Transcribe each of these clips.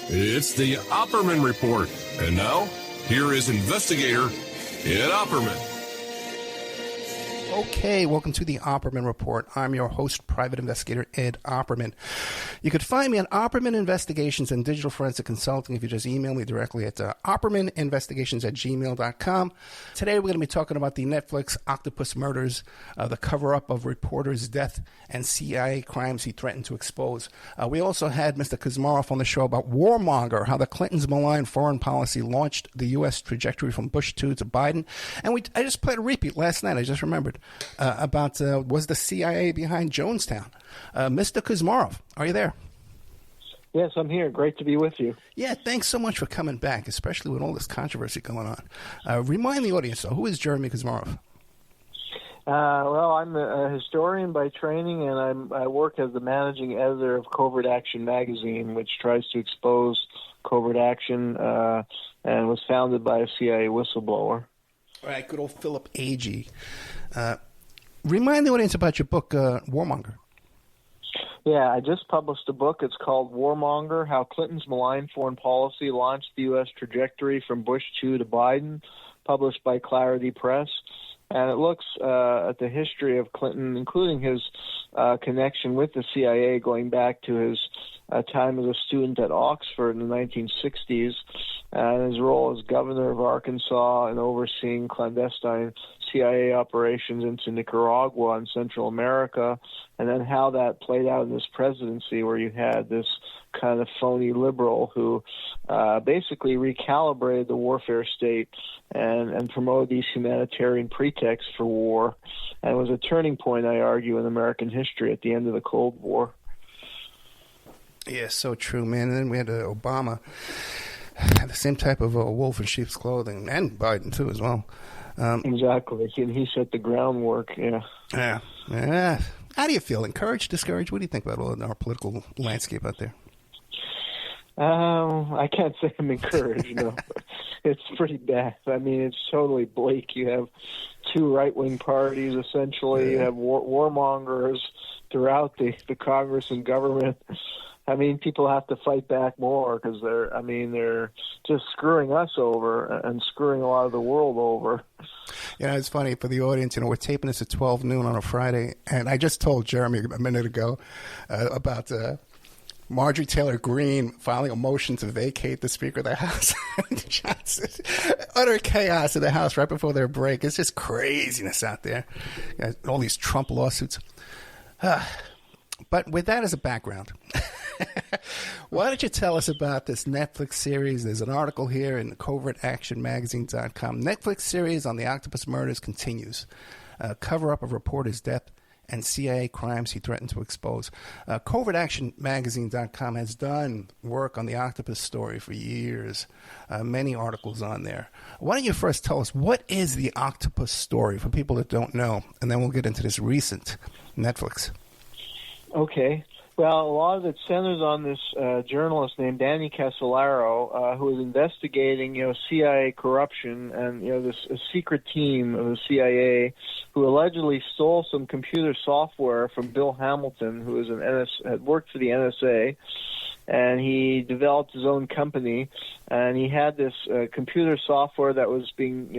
It's the Opperman Report. And now, here is investigator Ed Opperman. Okay, welcome to the Opperman Report. I'm your host, Private Investigator Ed Opperman. You could find me at Opperman Investigations and Digital Forensic Consulting if you just email me directly at oppermaninvestigations@gmail.com. Today we're going to be talking about the Netflix Octopus murders, the cover-up of reporter's death, and CIA crimes he threatened to expose. We also had Mr. Kuzmarov on the show about warmonger, how the Clintons' malign foreign policy launched the U.S. trajectory from Bush 2 to Biden. And I just played a repeat last night, I just remembered. About was the CIA behind Jonestown. Mr. Kuzmarov, are you there? Yes, I'm here. Great to be with you. Yeah, thanks so much for coming back, especially with all this controversy going on. Remind the audience, though, who is Jeremy Kuzmarov? Well, I'm a historian by training, and I work as the managing editor of Covert Action magazine, which tries to expose covert action and was founded by a CIA whistleblower. All right, good old Philip Agee. Remind the audience about your book, Warmonger. Yeah, I just published a book. It's called Warmonger, How Clinton's Malign Foreign Policy Launched the U.S. Trajectory from Bush 2 to Biden, published by Clarity Press. And it looks at the history of Clinton, including his connection with the CIA going back to his time as a student at Oxford in the 1960s, and his role as governor of Arkansas and overseeing clandestine CIA operations into Nicaragua and Central America, and then how that played out in this presidency where you had this kind of phony liberal who basically recalibrated the warfare state and promoted these humanitarian pretexts for war. And it was a turning point, I argue, in American history at the end of the Cold War. Yeah, so true, man. And then we had Obama, had the same type of wolf in sheep's clothing, and Biden, too, as well. Exactly. He set the groundwork, yeah. Yeah. How do you feel? Encouraged, discouraged? What do you think about all of our political landscape out there? I can't say I'm encouraged, no. It's pretty bad. I mean, it's totally bleak. You have two right-wing parties, essentially. You have warmongers throughout the Congress and government. I mean, people have to fight back more because they're just screwing us over and screwing a lot of the world over. You know, it's funny for the audience. You know, we're taping this at 12 noon on a Friday, and I just told Jeremy a minute ago about Marjorie Taylor Greene filing a motion to vacate the Speaker of the House. Utter chaos in the House right before their break. It's just craziness out there. All these Trump lawsuits. But with that as a background, why don't you tell us about this Netflix series? There's an article here in covertactionmagazine.com. Netflix series on the Octopus murders continues. Cover-up of reporter's death and CIA crimes he threatened to expose. Covertactionmagazine.com has done work on the Octopus story for years. Many articles on there. Why don't you first tell us, what is the Octopus story for people that don't know? And then we'll get into this recent Netflix. Okay. Well, a lot of it centers on this journalist named Danny Casolaro, who is investigating, CIA corruption and, this secret team of the CIA who allegedly stole some computer software from Bill Hamilton, who is had worked for the NSA, and he developed his own company, and he had this computer software that was being,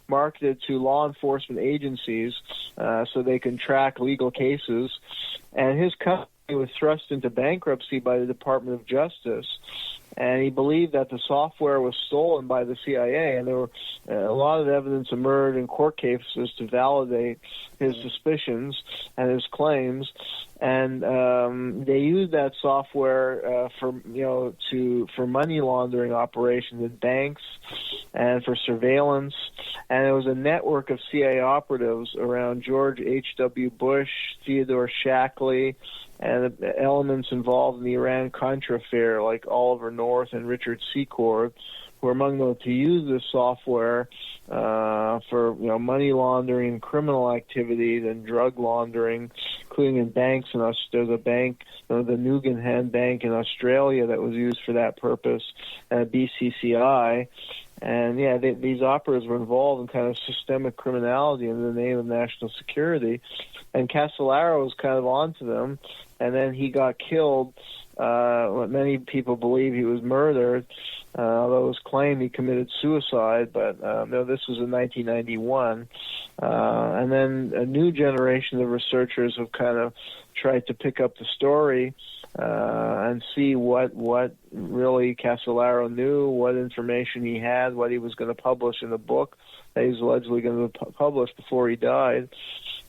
marketed to law enforcement agencies so they can track legal cases, and his company was thrust into bankruptcy by the Department of Justice, and he believed that the software was stolen by the CIA, and there were a lot of evidence emerged in court cases to validate his suspicions and his claims, and they used that software for money laundering operations at banks and for surveillance, and it was a network of CIA operatives around George H.W. Bush, Theodore Shackley, and the elements involved in the Iran-Contra affair like Oliver North and Richard Secord, who were among those to use this software for money laundering and criminal activities and drug laundering, including in banks. And there's a bank, the Nugan Bank in Australia, that was used for that purpose, and BCCI. And these operatives were involved in kind of systemic criminality in the name of national security. And Casolaro was kind of onto them, and then he got killed what many people believe he was murdered, although it was claimed he committed suicide, but no, this was in 1991. And then a new generation of researchers have kind of tried to pick up the story and see what really Casolaro knew, what information he had, what he was going to publish in the book that he was allegedly going to publish before he died.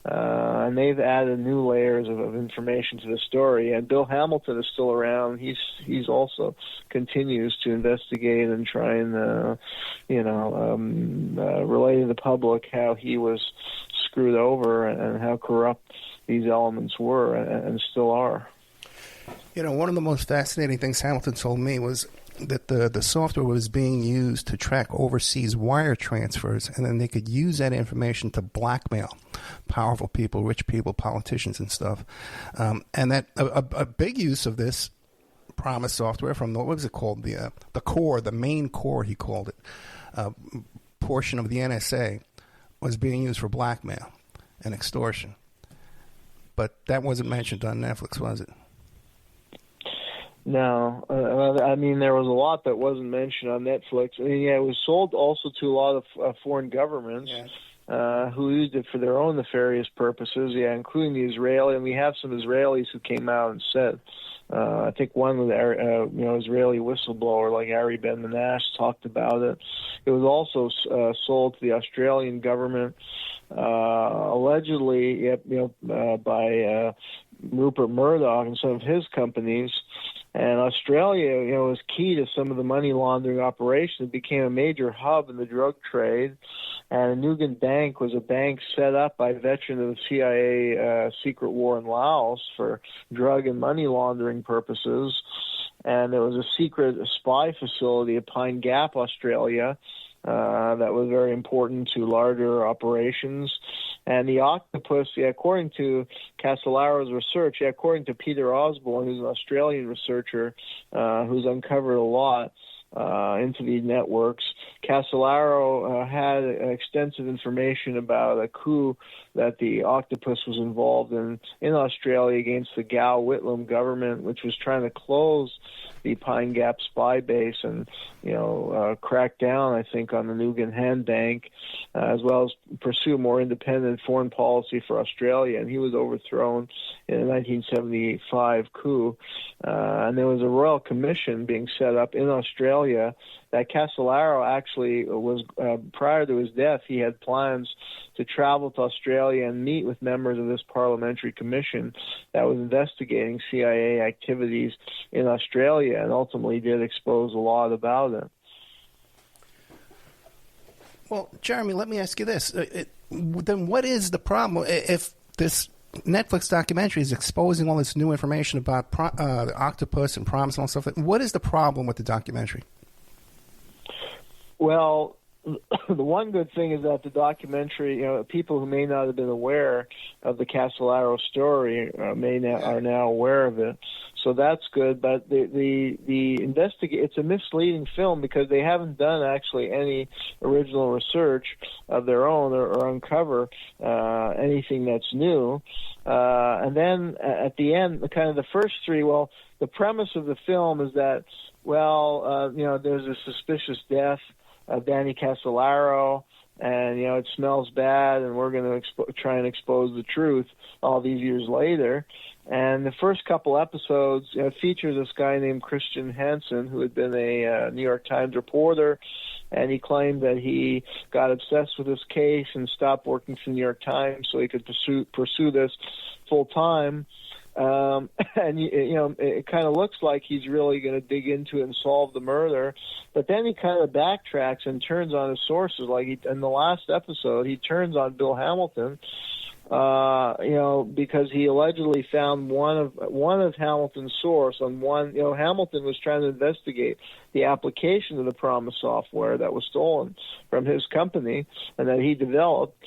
And they've added new layers of information to the story. And Bill Hamilton is still around. He's also continues to investigate and try and relay to the public how he was screwed over and how corrupt these elements were and still are. One of the most fascinating things Hamilton told me was that the software was being used to track overseas wire transfers, and then they could use that information to blackmail powerful people, rich people, politicians and stuff. And that a big use of this PROMIS software from, what was it called? The core, the main core, he called it, portion of the NSA, was being used for blackmail and extortion. But that wasn't mentioned on Netflix, was it? No, I mean, there was a lot that wasn't mentioned on Netflix. I mean, yeah, it was sold also to a lot of foreign governments who used it for their own nefarious purposes, including the Israeli. And we have some Israelis who came out and said, I think one was Israeli whistleblower like Ari Ben Menash talked about it. It was also sold to the Australian government, allegedly, by Rupert Murdoch and some of his companies. And Australia, was key to some of the money laundering operations. It became a major hub in the drug trade. And Nugent Bank was a bank set up by a veteran of the CIA secret war in Laos for drug and money laundering purposes. And there was a secret spy facility at Pine Gap, Australia, that was very important to larger operations. And the Octopus, according to Casolaro's research, according to Peter Osborne, who's an Australian researcher who's uncovered a lot into these networks, Casolaro had extensive information about a coup that the Octopus was involved in Australia against the Gow Whitlam government, which was trying to close the Pine Gap spy base and, crack down, I think, on the Nugent Hand Bank, as well as pursue more independent foreign policy for Australia. And he was overthrown in the 1975 coup. And there was a royal commission being set up in Australia that Casolaro actually was, prior to his death, he had plans to travel to Australia and meet with members of this parliamentary commission that was investigating CIA activities in Australia, and ultimately did expose a lot about it. Well, Jeremy, let me ask you this. Then what is the problem if this Netflix documentary is exposing all this new information about the Octopus and PROMIS and all stuff? What is the problem with the documentary? Well, the one good thing is that the documentary, people who may not have been aware of the Casolaro story are now aware of it. So that's good. But it's a misleading film because they haven't done actually any original research of their own or uncover anything that's new. And then at the end, kind of the first three, the premise of the film is that, there's a suspicious death of Danny Casolaro, and it smells bad, and we're going to try and expose the truth all these years later. And the first couple episodes feature this guy named Christian Hansen, who had been a New York Times reporter, and he claimed that he got obsessed with this case and stopped working for the New York Times so he could pursue this full time. And it kind of looks like he's really going to dig into it and solve the murder, but then he kind of backtracks and turns on his sources. Like in the last episode, he turns on Bill Hamilton, because he allegedly found one of Hamilton's source on one. Hamilton was trying to investigate the application of the PROMIS software that was stolen from his company and that he developed.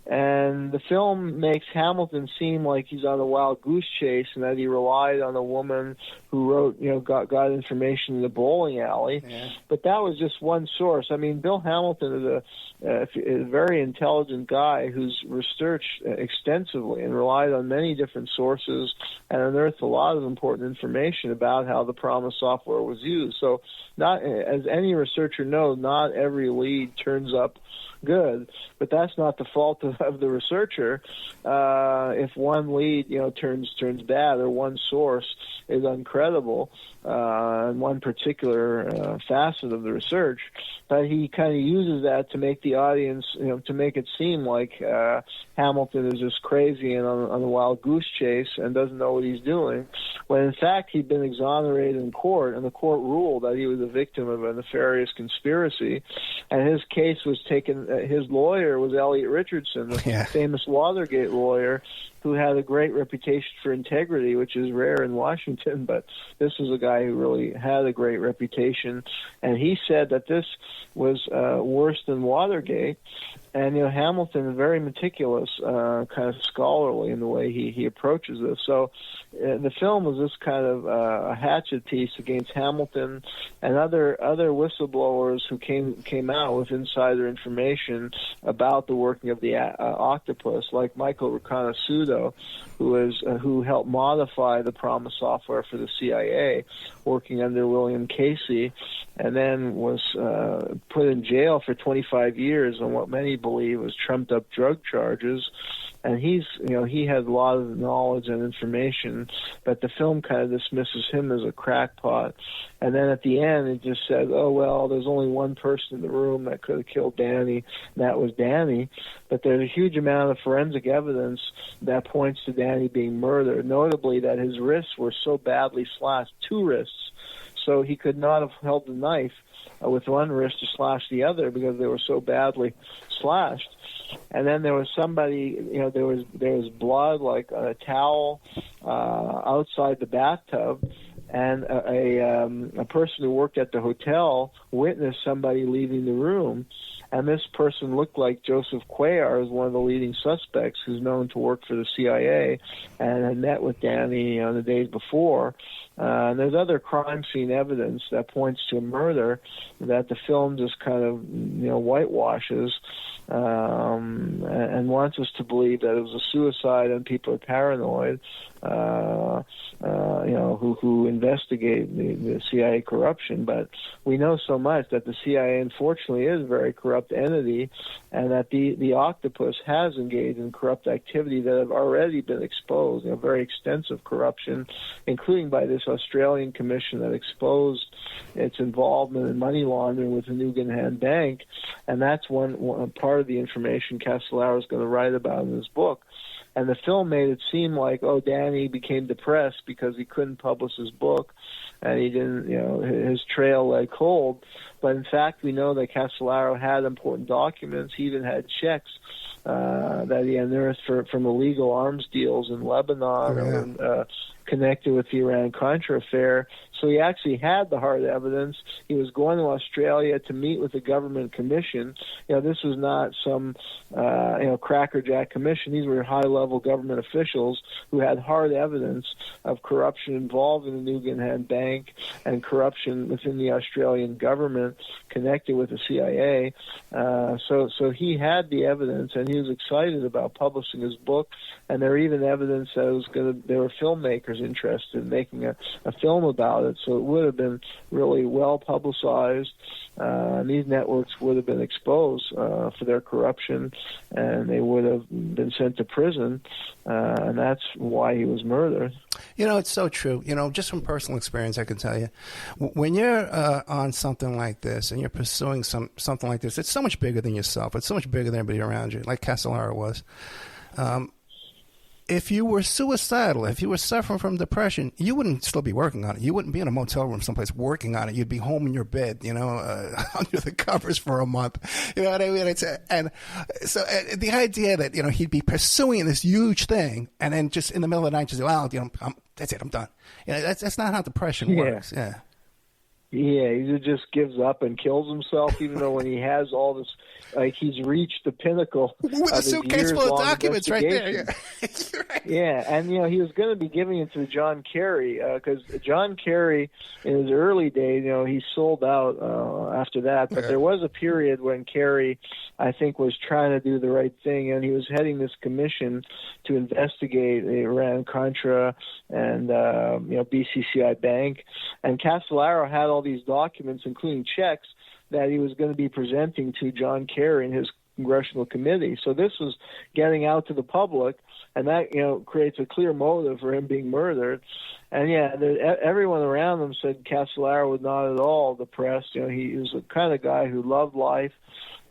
And the film makes Hamilton seem like he's on a wild goose chase and that he relied on a woman who wrote, got information in the bowling alley. Yeah. But that was just one source. I mean, Bill Hamilton is a very intelligent guy who's researched extensively and relied on many different sources and unearthed a lot of important information about how the PROMIS software was used. So, not as any researcher knows, not every lead turns up good, but that's not the fault of the researcher. If one lead, turns bad, or one source is uncredible, in one particular facet of the research, but he kind of uses that to make the audience, to make it seem like Hamilton is just crazy and on a wild goose chase and doesn't know what he's doing, when in fact he'd been exonerated in court, and the court ruled that he was a victim of a nefarious conspiracy, and his case was taken. His lawyer was Elliot Richardson, the famous Watergate lawyer, who had a great reputation for integrity, which is rare in Washington, but this was a guy who really had a great reputation, and he said that this was worse than Watergate. And Hamilton is very meticulous, kind of scholarly in the way he approaches this. So the film was this kind of a hatchet piece against Hamilton and other whistleblowers who came out with insider information about the working of the Octopus, like Michael Riconosciuto, who helped modify the PROMIS software for the CIA, working under William Casey, and then was put in jail for 25 years on what many believe was trumped up drug charges. And he had a lot of knowledge and information, but the film kind of dismisses him as a crackpot. And then at the end, it just says, oh, well, there's only one person in the room that could have killed Danny, and that was Danny. But there's a huge amount of forensic evidence that points to Danny being murdered, notably that his wrists were so badly slashed, 2 wrists, so he could not have held the knife with one wrist to slash the other because they were so badly slashed. And then there was somebody, there was blood, like on a towel outside the bathtub, and a person who worked at the hotel witnessed somebody leaving the room, and this person looked like Joseph Cuellar, who's one of the leading suspects, who's known to work for the CIA and had met with Danny the days before. And there's other crime scene evidence that points to a murder that the film just kind of whitewashes and wants us to believe that it was a suicide and people are paranoid, who investigate the CIA corruption. But we know so much that the CIA, unfortunately, is a very corrupt entity, and that the Octopus has engaged in corrupt activity that have already been exposed, very extensive corruption, including by this Australian commission that exposed its involvement in money laundering with the Nugan Bank. And that's one part of the information Castellaro is going to write about in his book. And the film made it seem like, Danny became depressed because he couldn't publish his book, and he didn't, his trail led cold. But in fact, we know that Castellaro had important documents. He even had checks that he unearthed from illegal arms deals in Lebanon and connected with the Iran-Contra affair. So he actually had the hard evidence. He was going to Australia to meet with the government commission. This was not some, crackerjack commission. These were high-level government officials who had hard evidence of corruption involved in the Nugan Bank and corruption within the Australian government connected with the CIA. So he had the evidence, and he was excited about publishing his book. And there even evidence that there were filmmakers interested in making a film about it. So it would have been really well publicized. And these networks would have been exposed for their corruption, and they would have been sent to prison. And that's why he was murdered. It's so true. Just from personal experience, I can tell you, when you're on something like this and you're pursuing something like this, it's so much bigger than yourself. It's so much bigger than everybody around you, like Castellaro was. If you were suicidal, if you were suffering from depression, you wouldn't still be working on it. You wouldn't be in a motel room someplace working on it. You'd be home in your bed, under the covers for a month. You know what I mean? And so the idea that, he'd be pursuing this huge thing and then just in the middle of the night just, that's it, I'm done. That's not how depression works. Yeah. Yeah, he just gives up and kills himself, even though when he has all this, like he's reached the pinnacle with a suitcase full of documents right there. Yeah, right. Yeah, and he was going to be giving it to John Kerry because John Kerry, in his early days, he sold out after that. But there was a period when Kerry, I think, was trying to do the right thing, and he was heading this commission to investigate Iran-Contra and BCCI Bank, and Castellaro had all these documents, including checks, that he was going to be presenting to John Kerry and his congressional committee. So this was getting out to the public, and that creates a clear motive for him being murdered. And everyone around him said Castellaro was not at all depressed. He was the kind of guy who loved life,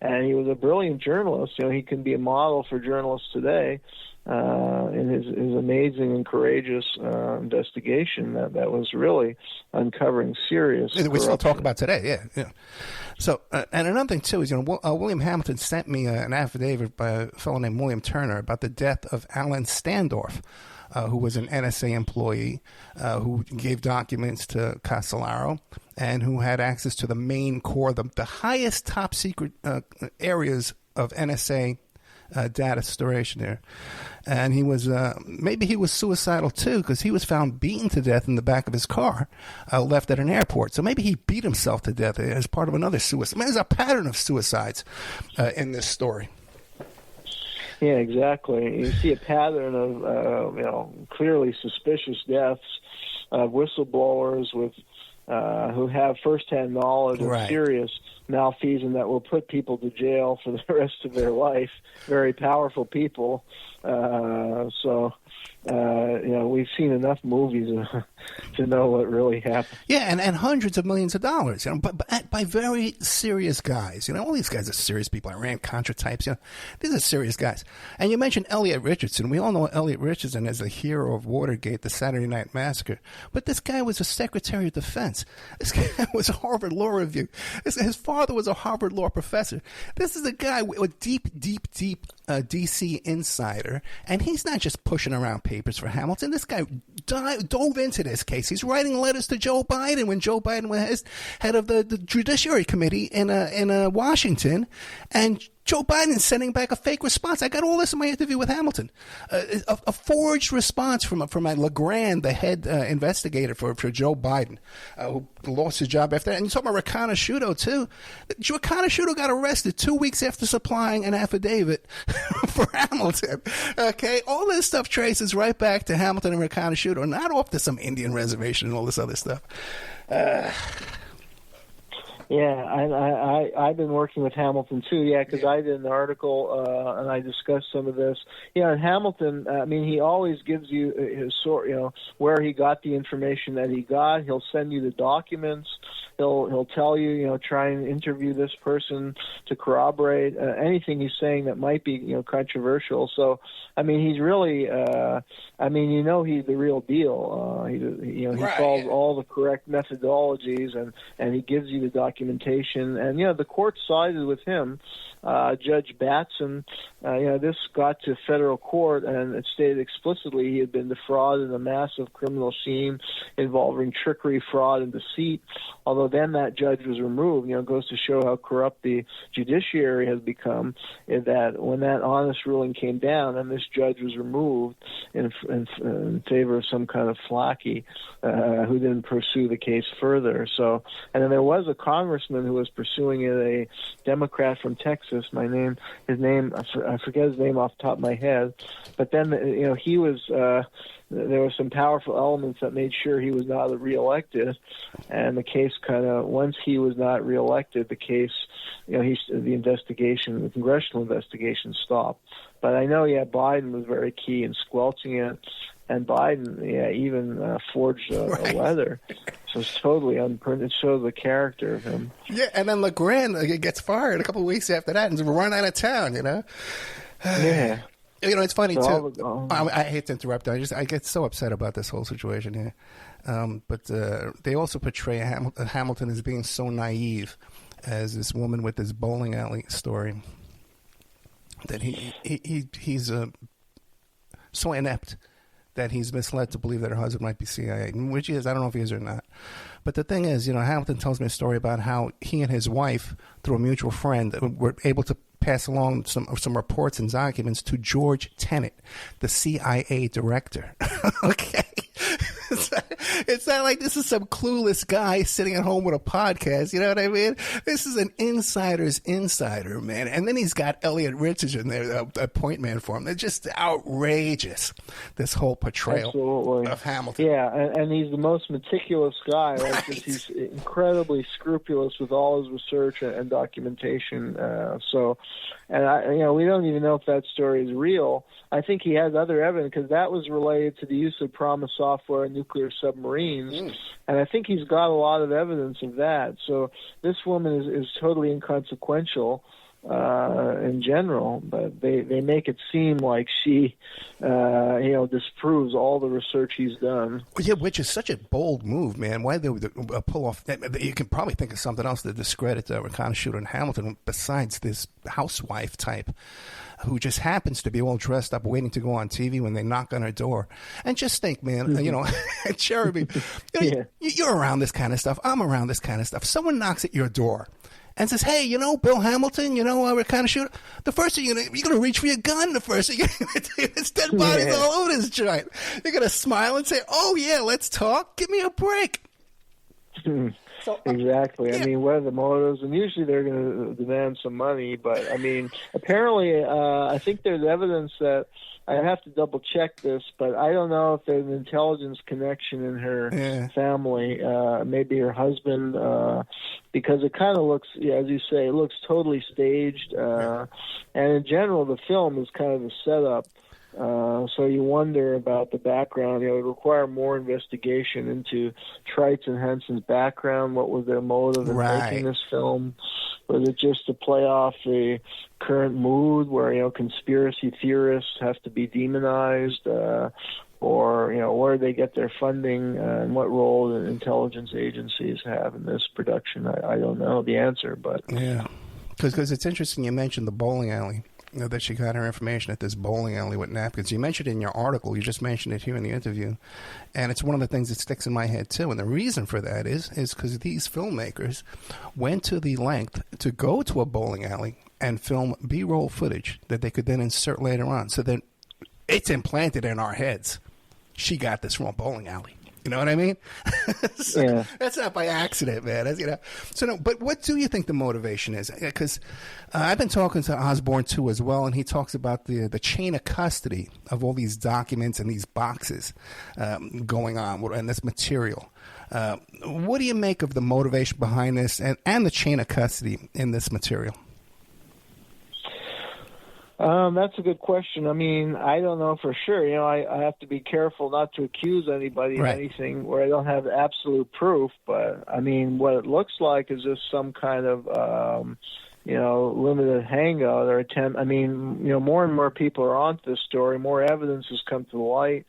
and he was a brilliant journalist. He can be a model for journalists today. In his amazing and courageous investigation that was really uncovering serious corruption. We still talk about today, yeah. So, and another thing too is, William Hamilton sent me an affidavit by a fellow named William Turner about the death of Alan Standorf, who was an NSA employee who gave documents to Castellaro and who had access to the main core, the highest top secret areas of NSA data storage there. And he was maybe he was suicidal too, because he was found beaten to death in the back of his car, left at an airport. So maybe he beat himself to death as part of another suicide. There's a pattern of suicides in this story. Yeah, exactly. You see a pattern of clearly suspicious deaths of whistleblowers with who have firsthand knowledge of serious malfeasance that will put people to jail for the rest of their life. Very powerful people. We've seen enough movies to know what really happened. Yeah, and hundreds of millions of dollars, but by very serious guys. All these guys are serious people. Iran-Contra types. These are serious guys. And you mentioned Elliot Richardson. We all know Elliot Richardson as the hero of Watergate, the Saturday Night Massacre. But this guy was a Secretary of Defense. This guy was a Harvard Law Review. His father was a Harvard Law professor. This is a guy with deep D.C. insider, and he's not just pushing around papers for Hamilton. This guy dove into this case. He's writing letters to Joe Biden when Joe Biden was head of the Judiciary Committee in Washington, and Joe Biden sending back a fake response. I got all this in my interview with Hamilton. A forged response from LeGrand, the head investigator for Joe Biden, who lost his job after that. And you talk about Riconosciuto, too. Riconosciuto got arrested 2 weeks after supplying an affidavit for Hamilton. Okay? All this stuff traces right back to Hamilton and Riconosciuto, not off to some Indian reservation and all this other stuff. Yeah, I've been working with Hamilton too. Yeah, because I did an article and I discussed some of this. Yeah, and Hamilton, he always gives you his sort, where he got the information that he got. He'll send you the documents. He'll tell you, try and interview this person to corroborate anything he's saying that might be, controversial. So, he's really, he's the real deal. He follows all the correct methodologies and he gives you the documentation. And, the court sided with him. Judge Batson, this got to federal court, and it stated explicitly he had been defrauded in a massive criminal scheme involving trickery, fraud, and deceit. Although then that judge was removed, it goes to show how corrupt the judiciary has become, in that when that honest ruling came down and this judge was removed in favor of some kind of flaky who didn't pursue the case further. So, and then there was a congressman who was pursuing it, a Democrat from Texas. I forget his name off the top of my head, but then he was there were some powerful elements that made sure he was not reelected, and the case once he was not reelected, the case, the congressional investigation stopped. But I know, Biden was very key in squelching it, and Biden, even forged a letter. So it's totally unprinted. It shows the character of him. Yeah, and then LeGrand gets fired a couple of weeks after that and run out of town, Yeah. It's funny, too. I hate to interrupt. I get so upset about this whole situation here. But they also portray Hamilton as being so naive as this woman with this bowling alley story, that he's so inept that he's misled to believe that her husband might be CIA, which he is. I don't know if he is or not. But the thing is, Hamilton tells me a story about how he and his wife, through a mutual friend, were able to pass along some reports and documents to George Tenet, the CIA director. Okay. It's not like this is some clueless guy sitting at home with a podcast. You know what I mean? This is an insider's insider, man. And then he's got Elliot Richards in there, a point man for him. They're just outrageous, this whole portrayal of Hamilton. Yeah, and he's the most meticulous guy. Right? He's incredibly scrupulous with all his research and documentation. We don't even know if that story is real. I think he has other evidence because that was related to the use of PROMIS software in nuclear submarines, and I think he's got a lot of evidence of that. So this woman is totally inconsequential in general, but they make it seem like she, disproves all the research he's done. Yeah, which is such a bold move, man. Why they would pull off? You can probably think of something else to discredit Reconnaissance and Hamilton besides this housewife type, who just happens to be all dressed up waiting to go on TV when they knock on her door. And just think, man, Jeremy, you're around this kind of stuff. I'm around this kind of stuff. Someone knocks at your door and says, hey, Bill Hamilton, we're kind of shooting. The first thing you're going to reach for your gun. The first thing it's dead bodies all over this joint. You're going to smile and say, oh, yeah, let's talk. Give me a break. So, exactly. Yeah. I mean, what are the motives? And usually they're going to demand some money. But, apparently I think there's evidence that I have to double check this, but I don't know if there's an intelligence connection in her family, maybe her husband, because it kind of looks, as you say, it looks totally staged. And in general, the film is kind of a setup. So you wonder about the background. It would require more investigation into Trites and Henson's background. What was their motive in making this film? Was it just to play off the current mood where, conspiracy theorists have to be demonized? Or, where they get their funding and what role the intelligence agencies have in this production? I don't know the answer, but... Yeah, because it's interesting you mentioned the bowling alley. That she got her information at this bowling alley with napkins. You mentioned it in your article. You just mentioned it here in the interview. And it's one of the things that sticks in my head, too. And the reason for that is because these filmmakers went to the length to go to a bowling alley and film B-roll footage that they could then insert later on. So then it's implanted in our heads. She got this from a bowling alley. You know what I mean? So that's not by accident, man. That's, So no, but what do you think the motivation is? Because I've been talking to Osborne too as well, and he talks about the chain of custody of all these documents and these boxes going on and this material. What do you make of the motivation behind this and the chain of custody in this material? That's a good question. I don't know for sure. I have to be careful not to accuse anybody of anything where I don't have absolute proof. But, what it looks like is just some kind of, limited hangout or attempt. More and more people are onto this story. More evidence has come to light.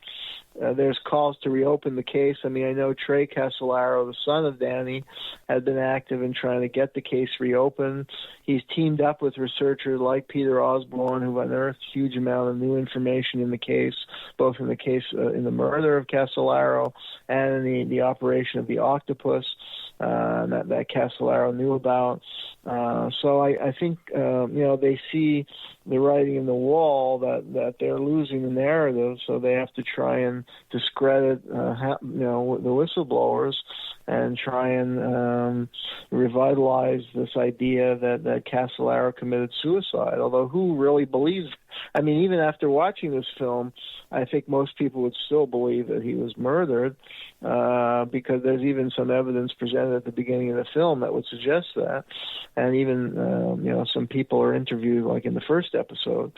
There's calls to reopen the case. I know Trey Casolaro, the son of Danny, had been active in trying to get the case reopened. He's teamed up with researchers like Peter Osborne, who've unearthed a huge amount of new information in the case, both in the case in the murder of Casolaro and in the operation of the Octopus that Casolaro knew about. So I think they see the writing in the wall that they're losing the narrative, so they have to try and discredit the whistleblowers and try and revitalize this idea that Casolaro committed suicide. Although who really believes? Even after watching this film, I think most people would still believe that he was murdered because there's even some evidence presented at the beginning of the film that would suggest that. And even, some people are interviewed like in the first episode.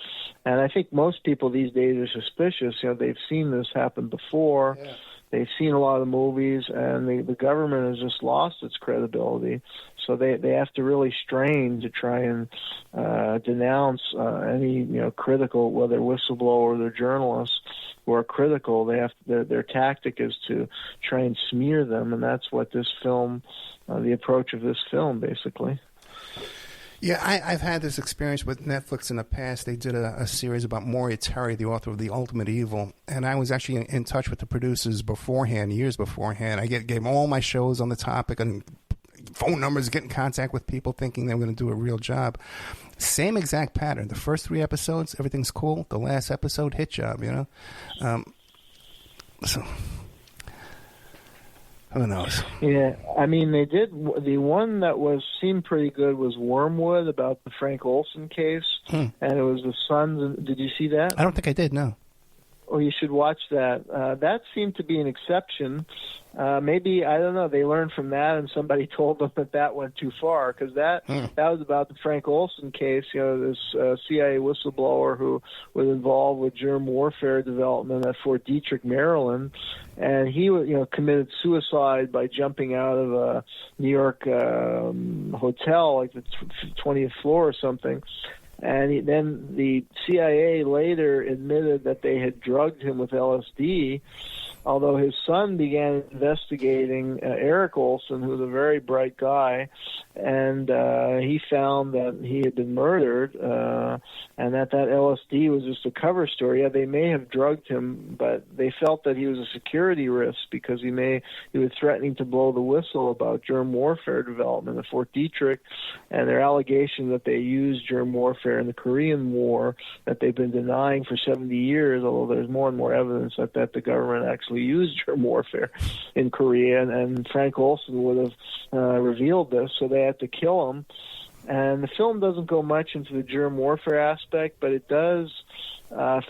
And I think most people these days are suspicious. They've seen this happen before. Yeah. They've seen a lot of movies, and the government has just lost its credibility. So they have to really strain to try and denounce any critical, whether whistleblower or journalists who are critical. Their tactic is to try and smear them, and that's what this film, the approach of this film, basically. Yeah, I've had this experience with Netflix in the past. They did a series about Maury Terry, the author of The Ultimate Evil, and I was actually in touch with the producers beforehand, years beforehand. I gave all my shows on the topic and phone numbers, get in contact with people thinking they were going to do a real job. Same exact pattern. The first 3 episodes, everything's cool. The last episode, hit job, So, who knows? Yeah, I mean, they did. The one that seemed pretty good was Wormwood, about the Frank Olson case, and it was the Sons. Did you see that? I don't think I did, no. Oh, you should watch that. That seemed to be an exception. Maybe, I don't know, they learned from that and somebody told them that went too far, because that was about the Frank Olson case, this CIA whistleblower who was involved with germ warfare development at Fort Detrick, Maryland, and he committed suicide by jumping out of a New York hotel, like the 20th floor or something. And then the CIA later admitted that they had drugged him with LSD, although his son began investigating Eric Olson, who was a very bright guy, and he found that he had been murdered, and that LSD was just a cover story. Yeah, they may have drugged him, but they felt that he was a security risk because he was threatening to blow the whistle about germ warfare development at Fort Detrick, and their allegation that they used germ warfare in the Korean War that they've been denying for 70 years, although there's more and more evidence that the government actually used germ warfare in Korea, and Frank Olson would have revealed this, so they had to kill him. And the film doesn't go much into the germ warfare aspect, but it does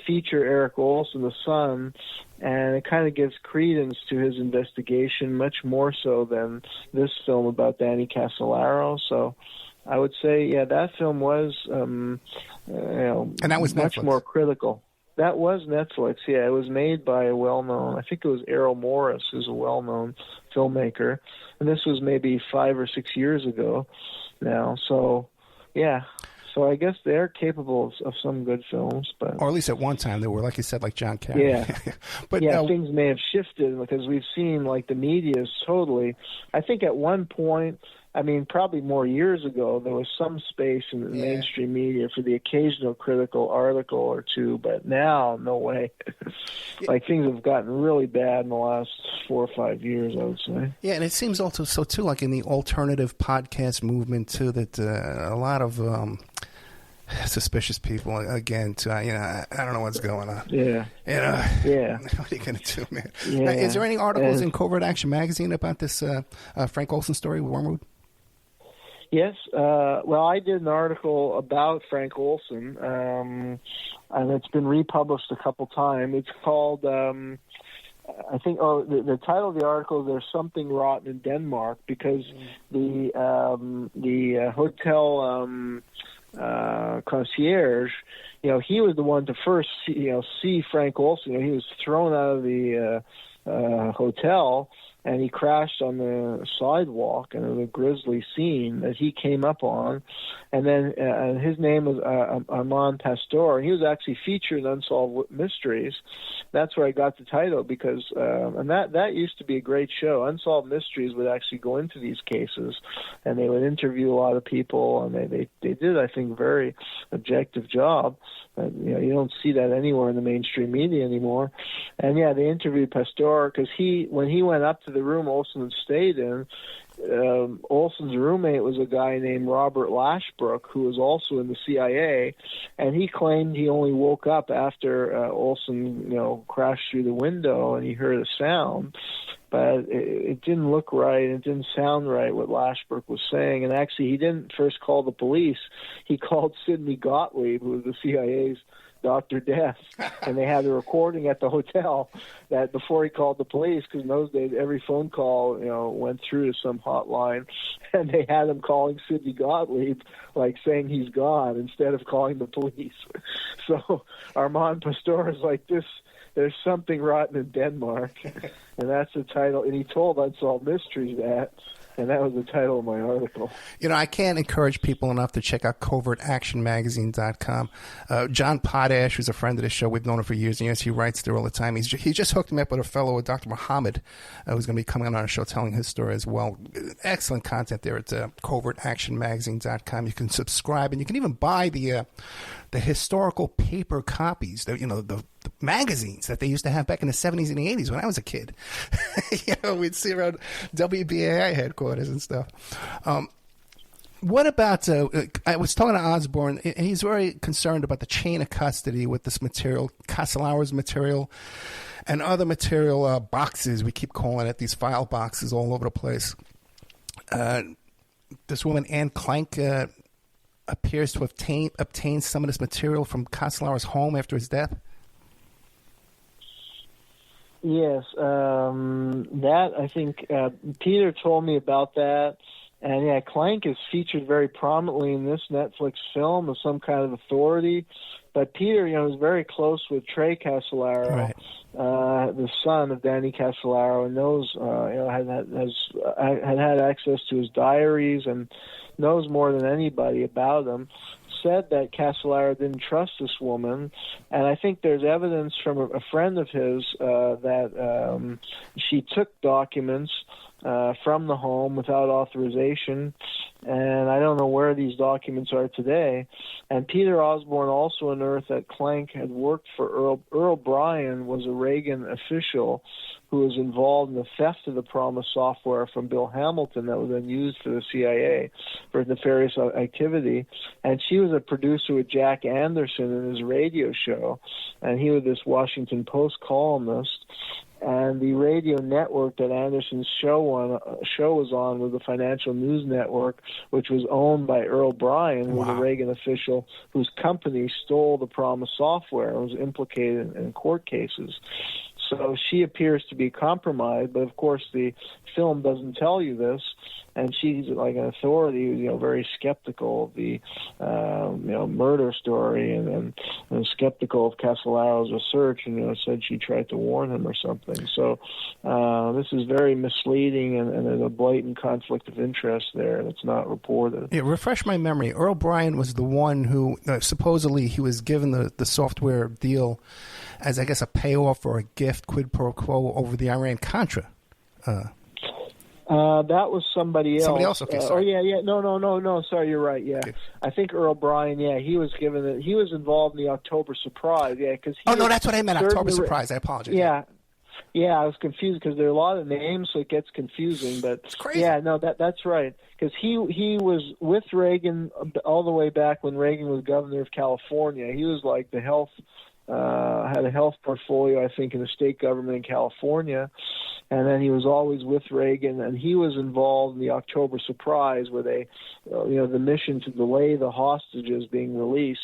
feature Eric Olson, the son, and it kind of gives credence to his investigation, much more so than this film about Danny Casolaro. So I would say, yeah, that film was, and that was much Netflix. More critical. That was Netflix, yeah. It was made by a well-known, I think it was Errol Morris, who's a well-known filmmaker. And this was maybe 5 or 6 years ago now. So, yeah. So I guess they're capable of some good films. Or at least at one time they were, like you said, like John Kerry. Yeah. But things may have shifted because we've seen, like, the media is totally... I think at one point... I mean, probably more years ago, there was some space in the mainstream media for the occasional critical article or two, but now, no way. Like, things have gotten really bad in the last 4 or 5 years, I would say. Yeah, and it seems also so, too, like in the alternative podcast movement, too, that a lot of suspicious people, again, I don't know what's going on. Yeah. Yeah. What are you going to do, man? Yeah. Is there any articles in Covert Action Magazine about this Frank Olson story with Wormwood? Yes. Well, I did an article about Frank Olson, and it's been republished a couple times. It's called, I think, the title of the article is "There's Something Rotten in Denmark," because the hotel concierge, he was the one to first see Frank Olson. He was thrown out of the hotel, and he crashed on the sidewalk, and it was a grisly scene that he came up on. And then his name was Armand Pastor, and he was actually featured in Unsolved Mysteries. That's where I got the title, because and that used to be a great show. Unsolved Mysteries would actually go into these cases, and they would interview a lot of people, and they did, I think, a very objective job. You don't see that anywhere in the mainstream media anymore. And yeah, they interviewed Pastor because when he went up to the room Olson stayed in, Olson's roommate was a guy named Robert Lashbrook, who was also in the CIA, and he claimed he only woke up after Olson, crashed through the window and he heard a sound. But it didn't look right. It didn't sound right what Lashbrook was saying. And actually, he didn't first call the police. He called Sidney Gottlieb, who was the CIA's Dr. Death. And they had a recording at the hotel that before he called the police, because in those days, every phone call, went through to some hotline. And they had him calling Sidney Gottlieb, like saying he's gone, instead of calling the police. So Armand Pastor is like this. There's something rotten in Denmark. And that's the title. And he told Unsolved Mysteries that. And that was the title of my article. I can't encourage people enough to check out covertactionmagazine.com. John Potash, who's a friend of the show, we've known him for years and years. He writes there all the time. He just hooked me up with a fellow, Dr. Muhammad, who's going to be coming on our show telling his story as well. Excellent content there at covertactionmagazine.com. You can subscribe, and you can even buy the historical paper copies, the magazines that they used to have back in the 70s and the 80s when I was a kid. We'd see around WBAI headquarters and stuff. What about, I was talking to Osborne, and he's very concerned about the chain of custody with this material, Casolara's material, and other material boxes, we keep calling it, these file boxes all over the place. This woman, Anne Clank, appears to have obtained some of this material from Casolara's home after his death. Yes, that I think Peter told me about that, and yeah, Clank is featured very prominently in this Netflix film as some kind of authority. But Peter, is very close with Trey Casolaro, right, the son of Danny Casolaro, and knows, had access to his diaries and knows more than anybody about him. Said that Casolaro didn't trust this woman, and I think there's evidence from a friend of his that she took documents from the home without authorization, and I don't know where these documents are today. And Peter Osborne also unearthed that Clank had worked for Earl Bryan, was a Reagan official who was involved in the theft of the PROMIS software from Bill Hamilton that was then used for the CIA for nefarious activity. And she was a producer with Jack Anderson in his radio show, and he was this Washington Post columnist. And the radio network that Anderson's show was on was the Financial News Network, which was owned by Earl Bryan, who was a Reagan official whose company stole the PROMIS software and was implicated in court cases. So she appears to be compromised, but of course the film doesn't tell you this, and she's like an authority, very skeptical of the, murder story, and skeptical of Casolaro's research, and said she tried to warn him or something. So this is very misleading, and there's a blatant conflict of interest there, and it's not reported. Yeah, refresh my memory. Earl Bryan was the one who supposedly he was given the software deal as, I guess, a payoff or a gift, quid pro quo, over the Iran-Contra. That was somebody else. Somebody else? Okay, sorry. No. Sorry, you're right. Yeah, okay. I think Earl Bryan. Yeah, he was given it. He was involved in the October surprise. Yeah, because that's what I meant. October surprise. I apologize. Yeah, I was confused because there are a lot of names, so it gets confusing. But it's crazy. Yeah, no, that's right. Because he was with Reagan all the way back when Reagan was governor of California. He was like the health. Had a health portfolio, I think, in the state government in California, and then he was always with Reagan, and he was involved in the October surprise, where they, the mission to delay the hostages being released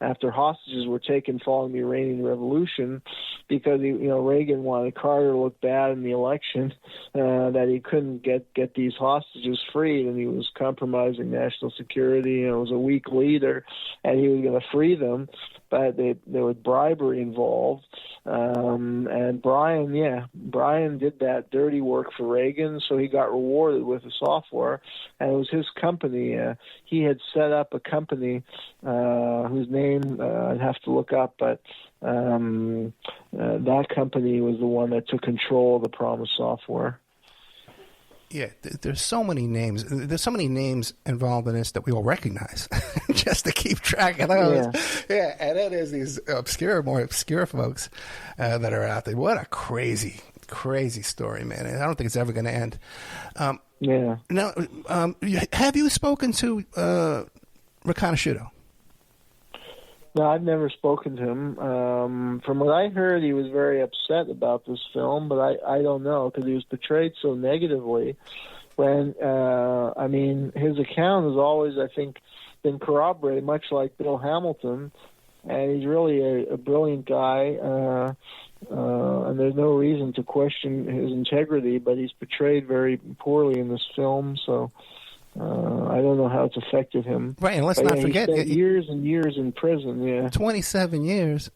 after hostages were taken following the Iranian Revolution, because Reagan wanted Carter to look bad in the election, that he couldn't get these hostages freed, and he was compromising national security. Was a weak leader, and he was going to free them. But there was bribery involved, and Bryan did that dirty work for Reagan, so he got rewarded with the software, and it was his company. He had set up a company whose name I'd have to look up, but that company was the one that took control of the PROMIS software. Yeah, there's so many names. There's so many names involved in this that we all recognize, just to keep track of those. Yeah, and then there's these more obscure folks that are out there. What a crazy story, man! And I don't think it's ever going to end. Now, have you spoken to Riconosciuto? No, I've never spoken to him. From what I heard, he was very upset about this film, but I don't know, because he was portrayed so negatively. When his account has always, I think, been corroborated, much like Bill Hamilton, and he's really a brilliant guy, and there's no reason to question his integrity, but he's portrayed very poorly in this film, so I don't know how it's affected him. Right, and let's not forget, he spent years and years in prison. Yeah, 27 years,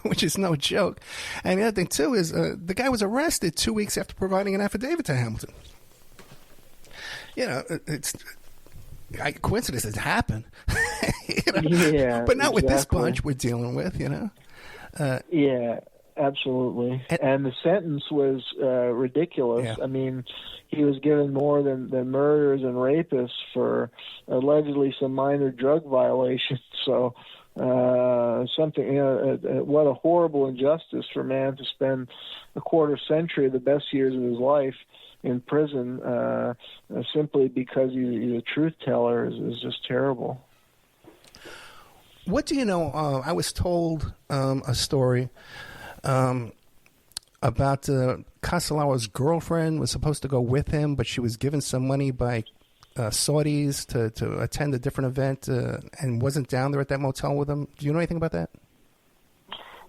which is no joke. And the other thing too is the guy was arrested 2 weeks after providing an affidavit to Hamilton. It's coincidences happen, Yeah, but not exactly. with this bunch we're dealing with. Yeah, absolutely. And the sentence was ridiculous. Yeah. I mean, he was given more than murderers and rapists for allegedly some minor drug violations. So something, what a horrible injustice for a man to spend a quarter century of the best years of his life in prison simply because he's a truth teller is just terrible. What do you know? I was told a story about Castellaro's girlfriend was supposed to go with him, but she was given some money by Saudis to attend a different event and wasn't down there at that motel with him. Do you know anything about that?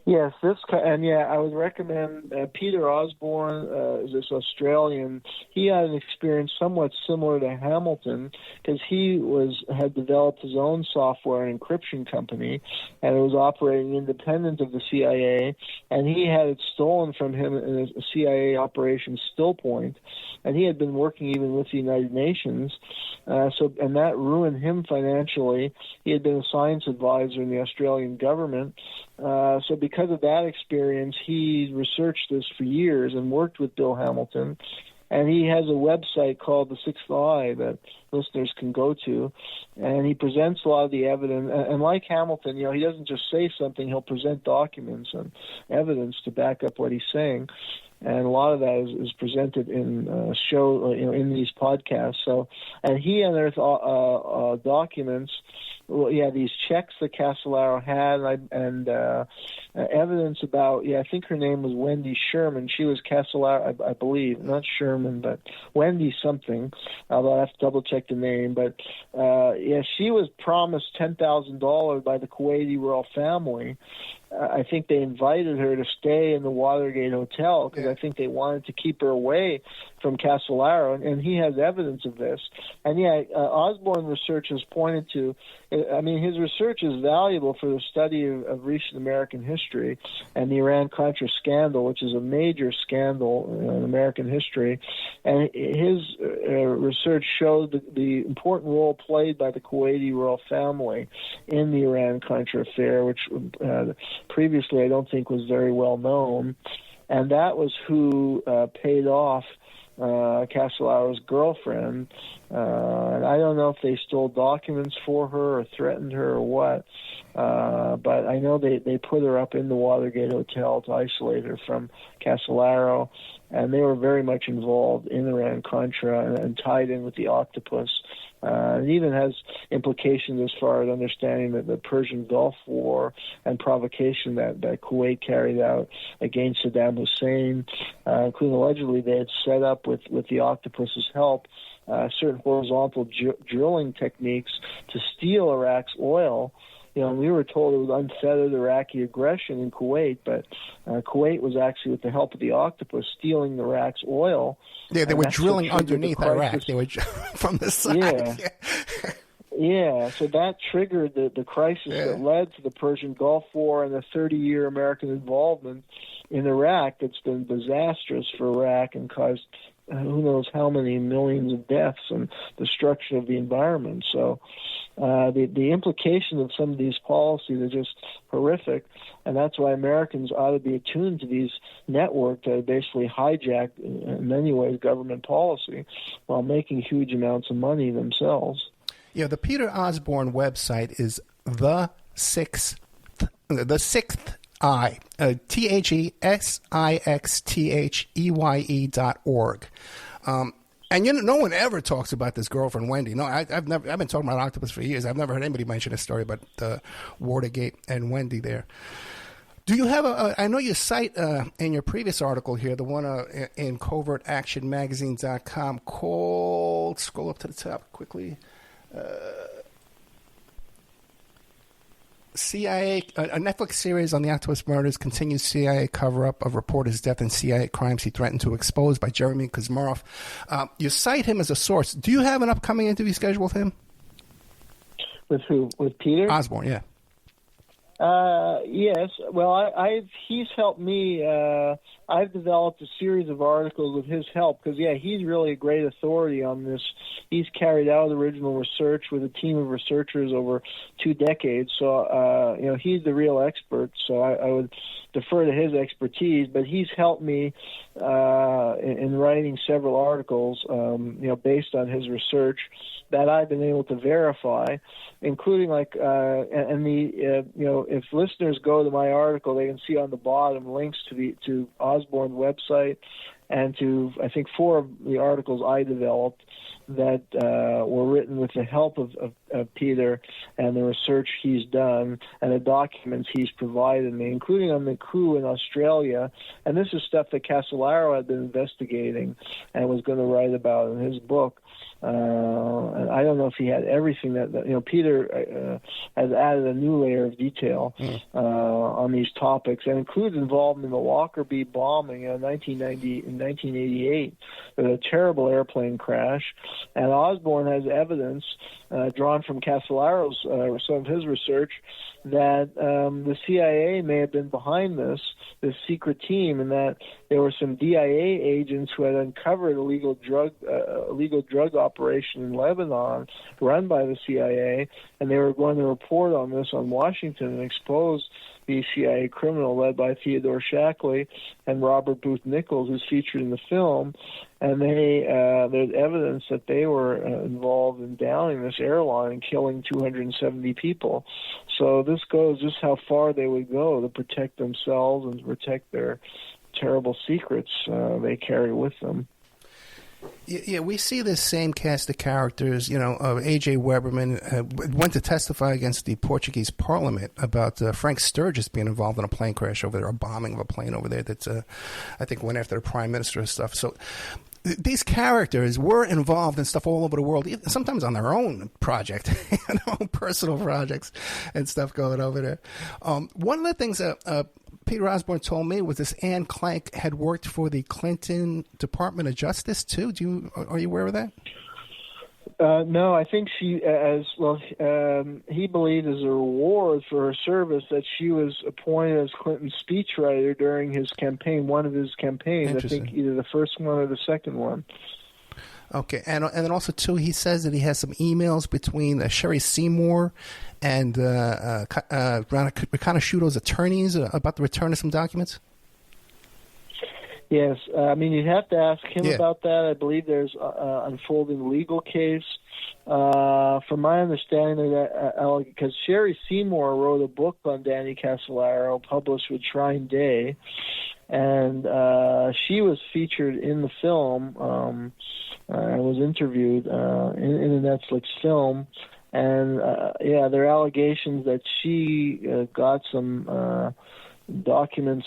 Yes, I would recommend Peter Osborne, this Australian. He had an experience somewhat similar to Hamilton because he had developed his own software and encryption company, and it was operating independent of the CIA. And he had it stolen from him in a CIA operation Stillpoint, and he had been working even with the United Nations. And that ruined him financially. He had been a science advisor in the Australian government. So because of that experience, he researched this for years and worked with Bill Hamilton. And he has a website called The Sixth Eye that listeners can go to. And he presents a lot of the evidence. And like Hamilton, he doesn't just say something. He'll present documents and evidence to back up what he's saying. And a lot of that is presented in in these podcasts. So, and he unearthed documents. Well, these checks that Castellaro had, and evidence about. I think her name was Wendy Sherman. She was Castellaro, I believe, not Sherman, but Wendy something. Although I have to double check the name. But she was promised $10,000 by the Kuwaiti royal family. I think they invited her to stay in the Watergate Hotel because I think they wanted to keep her away from Castellaro, and he has evidence of this. And Osborne research has pointed to, his research is valuable for the study of recent American history and the Iran-Contra scandal, which is a major scandal in American history. And his research showed the important role played by the Kuwaiti royal family in the Iran-Contra affair, which previously I don't think was very well known. And that was who paid off Castellaro's girlfriend. And I don't know if they stole documents for her or threatened her or what, but I know they put her up in the Watergate Hotel to isolate her from Castellaro, and they were very much involved in Iran-Contra and tied in with the Octopus. It even has implications as far as understanding that the Persian Gulf War and provocation that Kuwait carried out against Saddam Hussein, including allegedly they had set up with the Octopus's help certain horizontal drilling techniques to steal Iraq's oil. We were told it was unfettered Iraqi aggression in Kuwait, but Kuwait was actually, with the help of the Octopus, stealing Iraq's oil. Yeah, they were drilling underneath Iraq. They were from the side. Yeah, so that triggered the crisis that led to the Persian Gulf War and the 30-year American involvement in Iraq that's been disastrous for Iraq and caused who knows how many millions of deaths and destruction of the environment. So the implications of some of these policies are just horrific, and that's why Americans ought to be attuned to these networks that basically hijack, in many ways, government policy while making huge amounts of money themselves. Yeah, the Peter Osborne website is the sixth eye, THESIXTHEYE.org. And no one ever talks about this girlfriend Wendy. No, I've been talking about Octopus for years. I've never heard anybody mention a story about Watergate and Wendy there. Do you have I know you cite in your previous article here, the one in covertactionmagazine.com called, scroll up to the top quickly. CIA, a Netflix series on the Octopus murders continues CIA cover-up of reporter's death and CIA crimes he threatened to expose by Jeremy Kuzmarov. You cite him as a source. Do you have an upcoming interview schedule with him? With who? With Peter Osborne, yeah. Yes. Well, he's helped me. I've developed a series of articles with his help because, he's really a great authority on this. He's carried out original research with a team of researchers over 2 decades. So, he's the real expert. So I would defer to his expertise. But he's helped me in writing several articles, based on his research that I've been able to verify, including if listeners go to my article, they can see on the bottom links to Osborne's website and to, I think, 4 of the articles I developed that were written with the help of Peter and the research he's done and the documents he's provided me, including on the coup in Australia. And this is stuff that Casolaro had been investigating and was going to write about in his book. And I don't know if he had everything that Peter has added a new layer of detail on these topics, and includes involvement in the Lockerbie bombing in 1988, with a terrible airplane crash. And Osborne has evidence drawn from Casolaro's some of his research that the CIA may have been behind this secret team, and that there were some DIA agents who had uncovered a illegal drug operation in Lebanon run by the CIA, and they were going to report on this on Washington and expose the CIA criminal led by Theodore Shackley and Robert Booth Nichols, who's featured in the film. And there's evidence that they were involved in downing this airline and killing 270 people. So this goes just how far they would go to protect themselves and to protect their terrible secrets they carry with them. Yeah, we see this same cast of characters. A.J. Weberman went to testify against the Portuguese Parliament about Frank Sturgis being involved in a plane crash over there, a bombing of a plane over there that I think went after the Prime Minister and stuff. So these characters were involved in stuff all over the world, sometimes on their own project, their own personal projects and stuff going over there. One of the things that Peter Osborne told me was this Anne Clank had worked for the Clinton Department of Justice too. Are you aware of that? No, I think she, he believed as a reward for her service that she was appointed as Clinton's speechwriter during his campaign, one of his campaigns. I think either the first one or the second one. Okay, and then also, too, he says that he has some emails between Sherry Seymour and Riconosciuto's attorneys about the return of some documents? Yes, you'd have to ask him about that. I believe there's an unfolding legal case. From my understanding, because Sherry Seymour wrote a book on Danny Casolaro, published with Shrine Day, and she was featured in the film and was interviewed in a Netflix film. And, there are allegations that she got some documents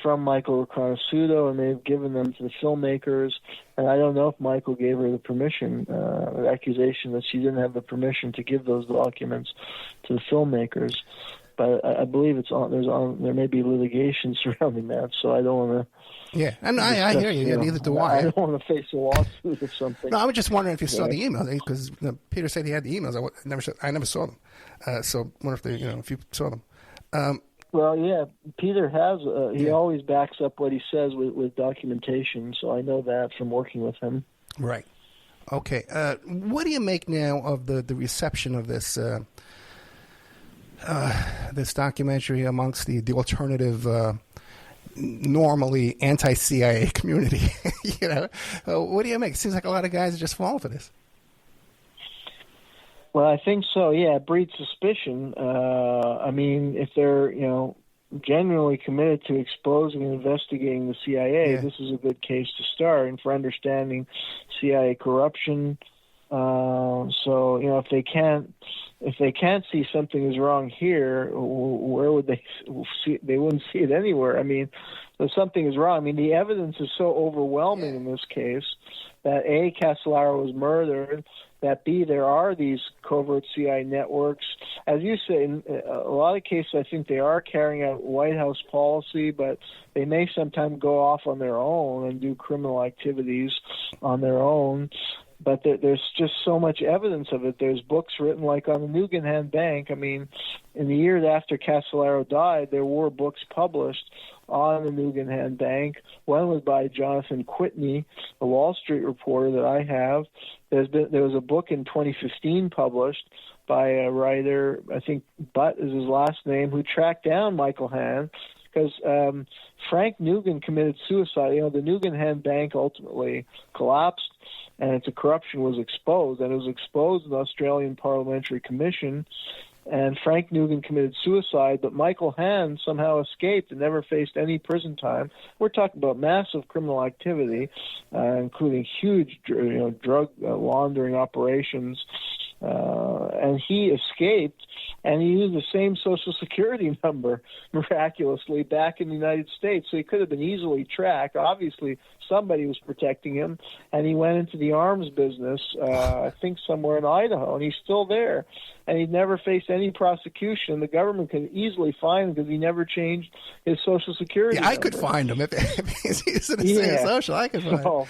from Michael Riconosciuto, and they've given them to the filmmakers. And I don't know if Michael gave her the permission, the accusation that she didn't have the permission to give those documents to the filmmakers. But I believe there may be litigation surrounding that, so I don't want to. Yeah, and I hear you. Neither do I. I don't want to face a lawsuit or something. No, I was just wondering if you saw the emails, because Peter said he had the emails. I never saw them. So I wonder if you saw them. Well, yeah, Peter has. He always backs up what he says with documentation, so I know that from working with him. Right. Okay. What do you make now of the reception of this this documentary amongst the alternative, normally anti-CIA community? What do you make? It seems like a lot of guys are just falling for this. Well, I think so. Yeah, it breeds suspicion. If they're genuinely committed to exposing and investigating the CIA, this is a good case to start, and for understanding CIA corruption. If they can't see something is wrong here, where would they see? They wouldn't see it anywhere. If something is wrong, the evidence is so overwhelming in this case that A, Castellaro was murdered, that B, there are these covert CIA networks. As you say, in a lot of cases, I think they are carrying out White House policy, but they may sometimes go off on their own and do criminal activities on their own. But there's just so much evidence of it. There's books written, like on the Nugenhan Bank. I mean, in the years after Castellaro died, there were books published on the Nugenhan Bank. One was by Jonathan Quitney, a Wall Street reporter that I have. There was a book in 2015 published by a writer, I think Butt is his last name, who tracked down Michael Hahn because Frank Nugen committed suicide. You know, the Nugenhan Bank ultimately collapsed, and its corruption was exposed, and it was exposed in the Australian Parliamentary Commission, and Frank Nugen committed suicide, but Michael Hahn somehow escaped and never faced any prison time. We're talking about massive criminal activity, including huge drug laundering operations, and he escaped, and he used the same Social Security number, miraculously, back in the United States. So he could have been easily tracked. Obviously, somebody was protecting him, and he went into the arms business, I think somewhere in Idaho, and he's still there. And he'd never faced any prosecution. The government could easily find him because he never changed his Social Security number. I could find him. If he's using the same social, I could find him.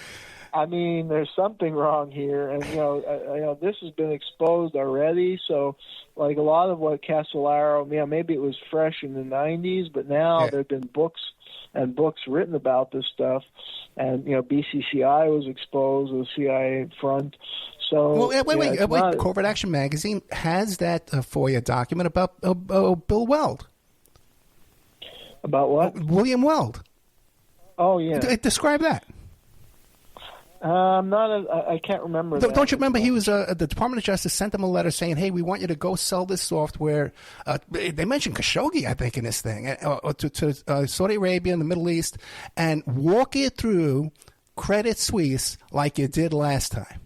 I mean, there's something wrong here, and this has been exposed already. So, like a lot of what Castellaro, maybe it was fresh in the '90s, but now there've been books and books written about this stuff, and BCCI was exposed, the CIA front. So, wait. Covert Action Magazine has that FOIA document about Bill Weld. About what? William Weld. Oh yeah. Describe that. I can't remember. Don't you remember he was the Department of Justice sent him a letter saying, "Hey, we want you to go sell this software." They mentioned Khashoggi, I think, in this thing, to Saudi Arabia and the Middle East, and walk it through Credit Suisse like you did last time.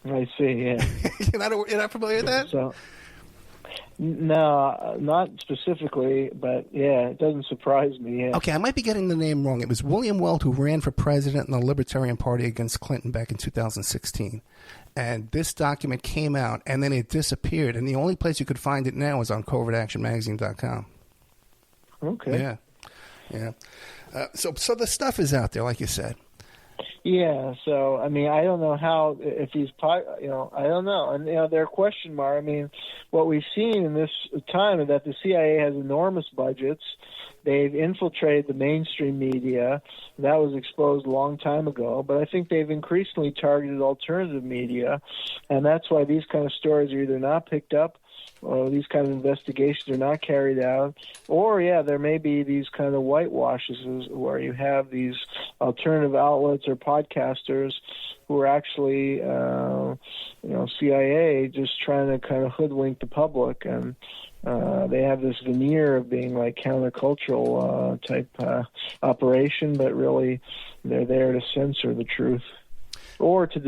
I see. Yeah. You're not familiar with that? So, no, not specifically, but yeah, it doesn't surprise me. Yeah. Okay, I might be getting the name wrong. It was William Weld who ran for president in the Libertarian Party against Clinton back in 2016. And this document came out, and then it disappeared. And the only place you could find it now is on covertactionmagazine.com. Okay. Yeah. So the stuff is out there, like you said. Yeah, so, I don't know how, if he's, I don't know. And, there are question marks. What we've seen in this time is that the CIA has enormous budgets. They've infiltrated the mainstream media. That was exposed a long time ago. But I think they've increasingly targeted alternative media, and that's why these kind of stories are either not picked up, or these kind of investigations are not carried out, or there may be these kind of whitewashes where you have these alternative outlets or podcasters who are actually, CIA just trying to kind of hoodwink the public, and they have this veneer of being like countercultural type operation, but really they're there to censor the truth or to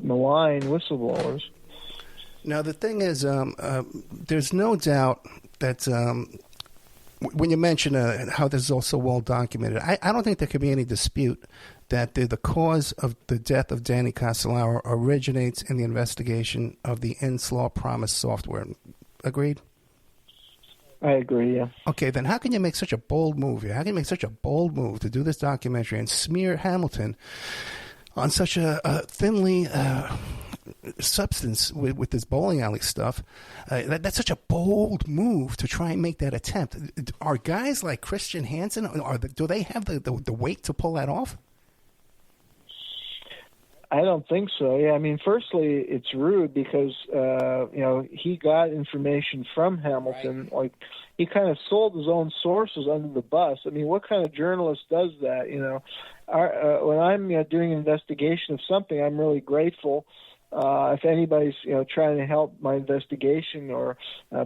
malign whistleblowers. Now, the thing is, there's no doubt that when you mention how this is also well documented, I don't think there could be any dispute that the cause of the death of Danny Castellaro originates in the investigation of the INSLAW PROMIS software. Agreed? I agree, yeah. Okay, then how can you make such a bold move here? How can you make such a bold move to do this documentary and smear Hamilton on such a thinly substance with this bowling alley stuff? That's such a bold move to try and make that attempt. Are guys like Christian Hansen, do they have the weight to pull that off? I don't think so. Yeah, firstly, it's rude because he got information from Hamilton. Right. Like, he kind of sold his own sources under the bus. What kind of journalist does that? When I'm doing an investigation of something, I'm really grateful. If anybody's trying to help my investigation or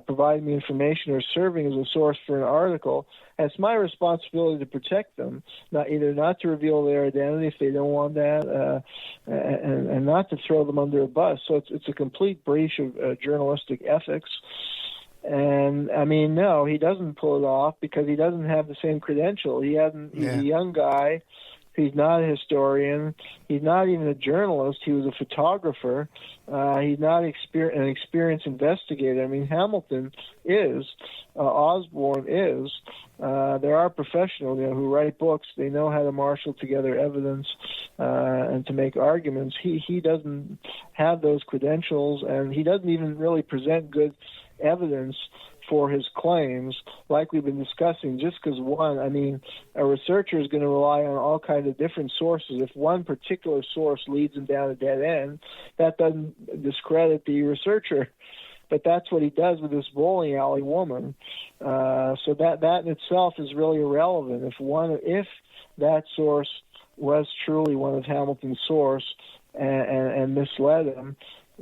provide me information or serving as a source for an article, it's my responsibility to protect them, not to reveal their identity if they don't want that, and not to throw them under a bus. So it's a complete breach of journalistic ethics. And no, he doesn't pull it off because he doesn't have the same credential. He's a young guy He's not a historian. He's not even a journalist. He was a photographer. He's not an experienced investigator. I mean, Hamilton is. Osborne is. There are professionals, who write books. They know how to marshal together evidence and to make arguments. He doesn't have those credentials, and he doesn't even really present good evidence for his claims, like we've been discussing. Just because a researcher is going to rely on all kinds of different sources. If one particular source leads him down a dead end, that doesn't discredit the researcher. But that's what he does with this bowling alley woman. So that in itself is really irrelevant. If that source was truly one of Hamilton's source and misled him,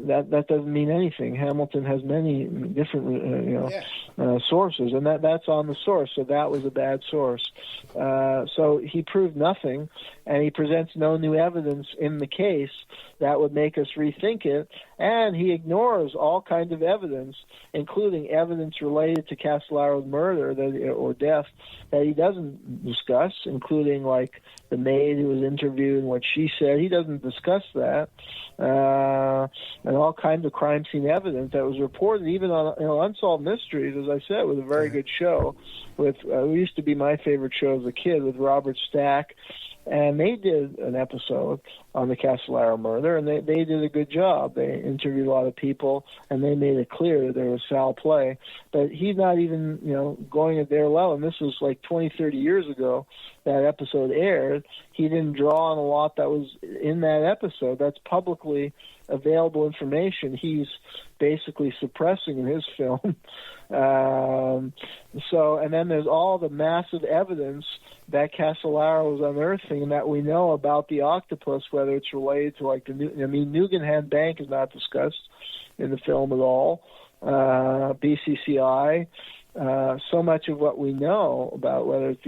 that doesn't mean anything. Hamilton has many different sources, and that's on the source. So that was a bad source. So he proved nothing, and he presents no new evidence in the case that would make us rethink it. And he ignores all kinds of evidence, including evidence related to Castellaro's murder or death that he doesn't discuss, including like the maid who was interviewed and what she said. He doesn't discuss that. And all kinds of crime scene evidence that was reported, even on Unsolved Mysteries, as I said, was a very good show. It used to be my favorite show as a kid with Robert Stack, and they did an episode on the Castellaro murder, and they did a good job. They interviewed a lot of people, and they made it clear that there was foul play. But he's not even, going at their level. And this was like 20, 30 years ago that episode aired. He didn't draw on a lot that was in that episode. That's publicly available information. He's basically suppressing in his film. And then there's all the massive evidence that Castellaro was unearthing and that we know about the Octopus, whether it's related to like Nugenham Bank is not discussed in the film at all. BCCI. So much of what we know about whether it's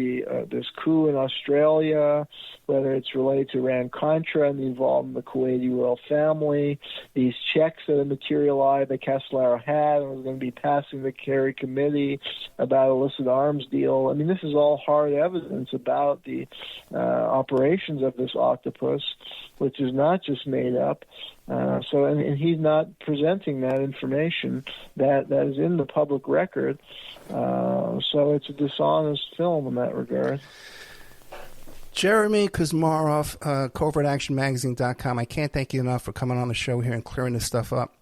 this coup in Australia, whether it's related to Iran-Contra and the involvement of the Kuwaiti royal family, these checks that materialized that Castellaro had and was going to be passing the Kerry Committee about illicit arms deal. I mean, this is all hard evidence about the operations of this Octopus, which is not just made up. And he's not presenting that information that is in the public record. So it's a dishonest film in that regard. Jeremy Kuzmarov, covertactionmagazine.com. I can't thank you enough for coming on the show here and clearing this stuff up.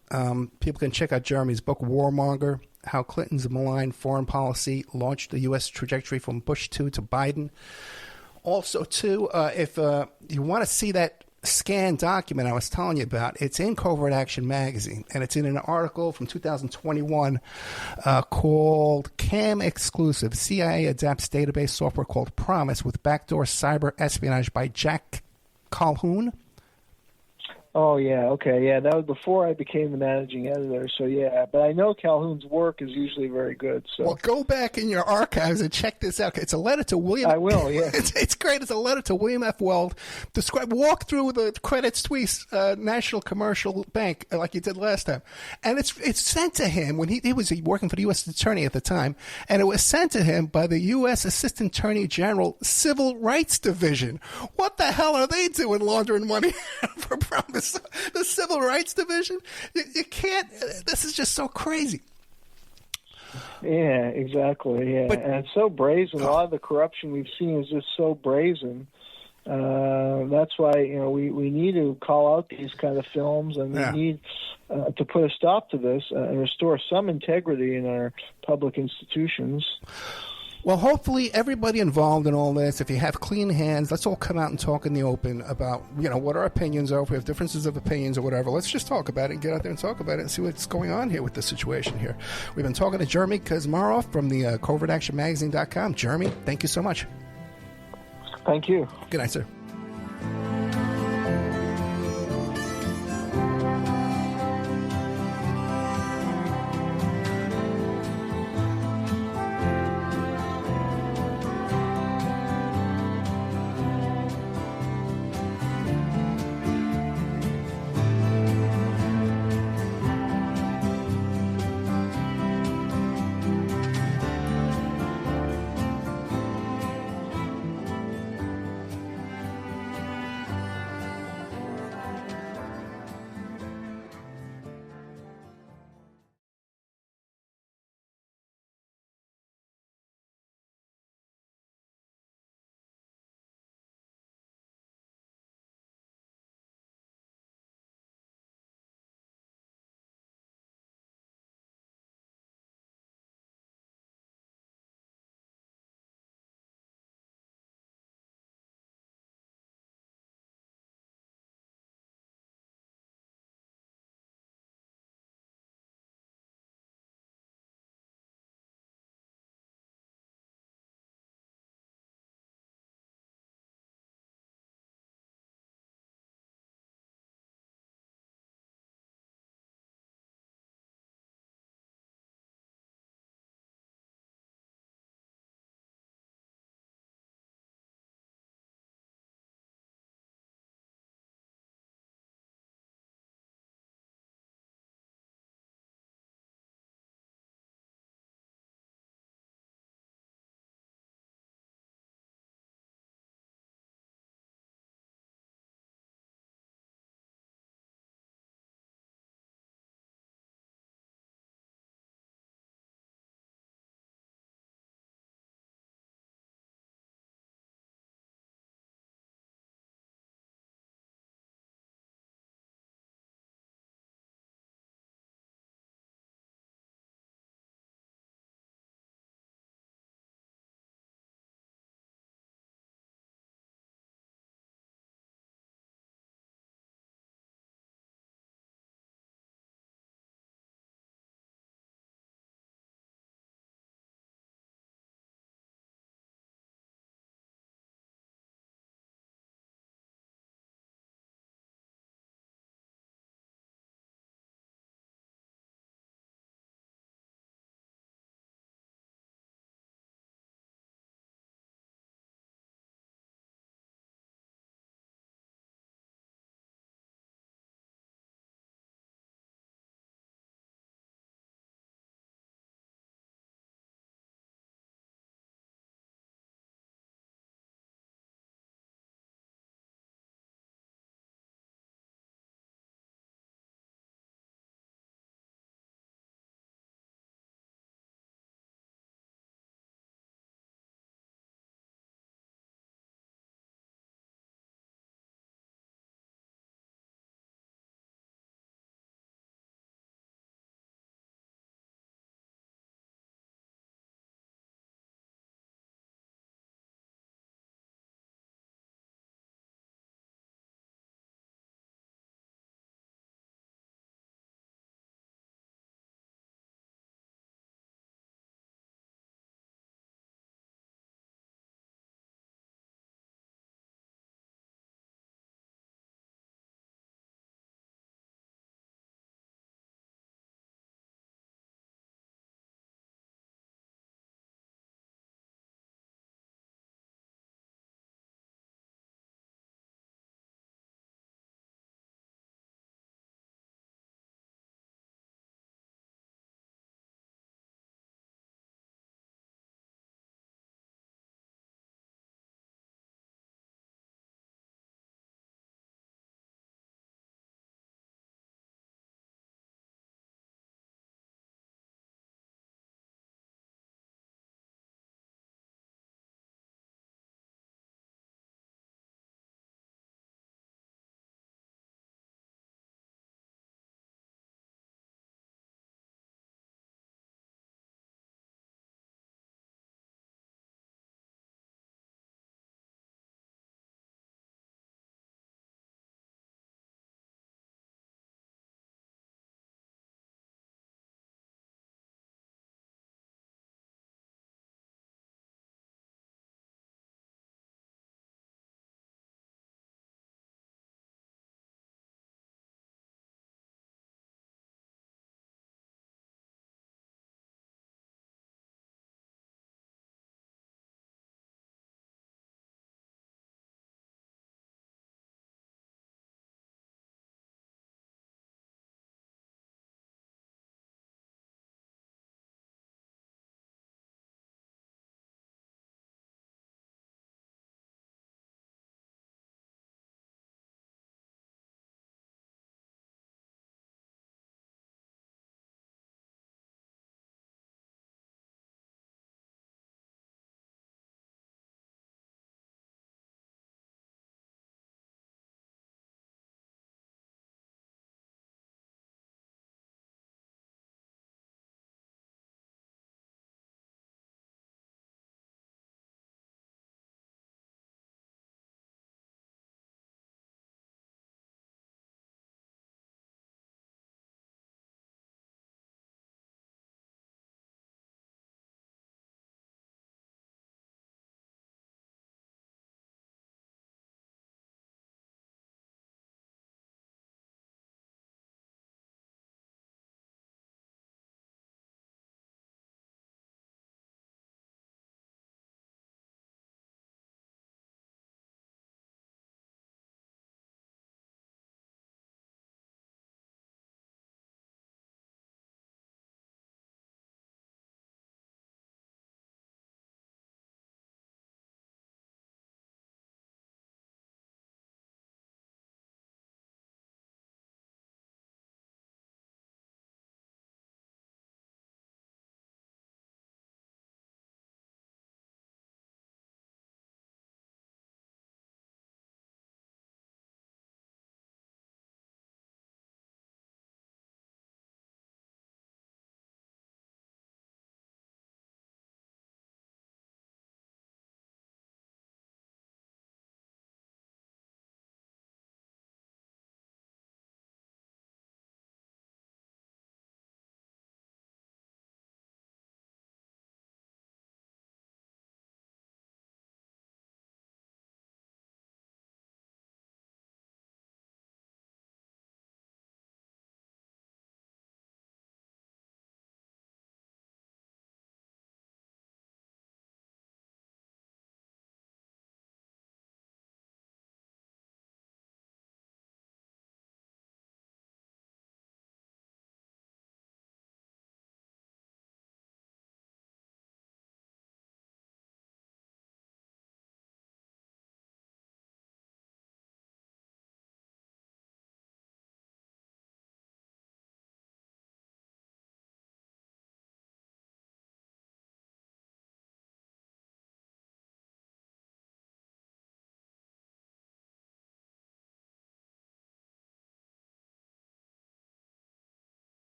People can check out Jeremy's book, Warmonger, How Clinton's Malign Foreign Policy Launched the U.S. Trajectory from Bush 2 to Biden. Also, too, if you want to see that scanned document I was telling you about, it's in Covert Action Magazine, and it's in an article from 2021 called Cam Exclusive, CIA Adapts Database Software Called PROMIS with Backdoor Cyber Espionage by Jack Calhoun. Oh, yeah, okay, yeah, that was before I became the managing editor, so yeah, but I know Calhoun's work is usually very good, so. Well, go back in your archives and check this out. It's a letter to William. I will, yeah. It's great. It's a letter to William F. Weld. Walk through the Credit Suisse National Commercial Bank like you did last time. And it's sent to him when he was working for the U.S. Attorney at the time, and it was sent to him by the U.S. Assistant Attorney General Civil Rights Division. What the hell are they doing laundering money for PROMIS? The Civil Rights Division? You can't. This is just so crazy. Yeah, exactly. Yeah, and it's so brazen. A lot of the corruption we've seen is just so brazen. That's why we need to call out these kind of films, and we need to put a stop to this and restore some integrity in our public institutions. Well, hopefully everybody involved in all this, if you have clean hands, let's all come out and talk in the open about, what our opinions are. If we have differences of opinions or whatever, let's just talk about it and get out there and talk about it and see what's going on here with this situation here. We've been talking to Jeremy Kuzmarov from the covertactionmagazine.com. Jeremy, thank you so much. Thank you. Good night, sir.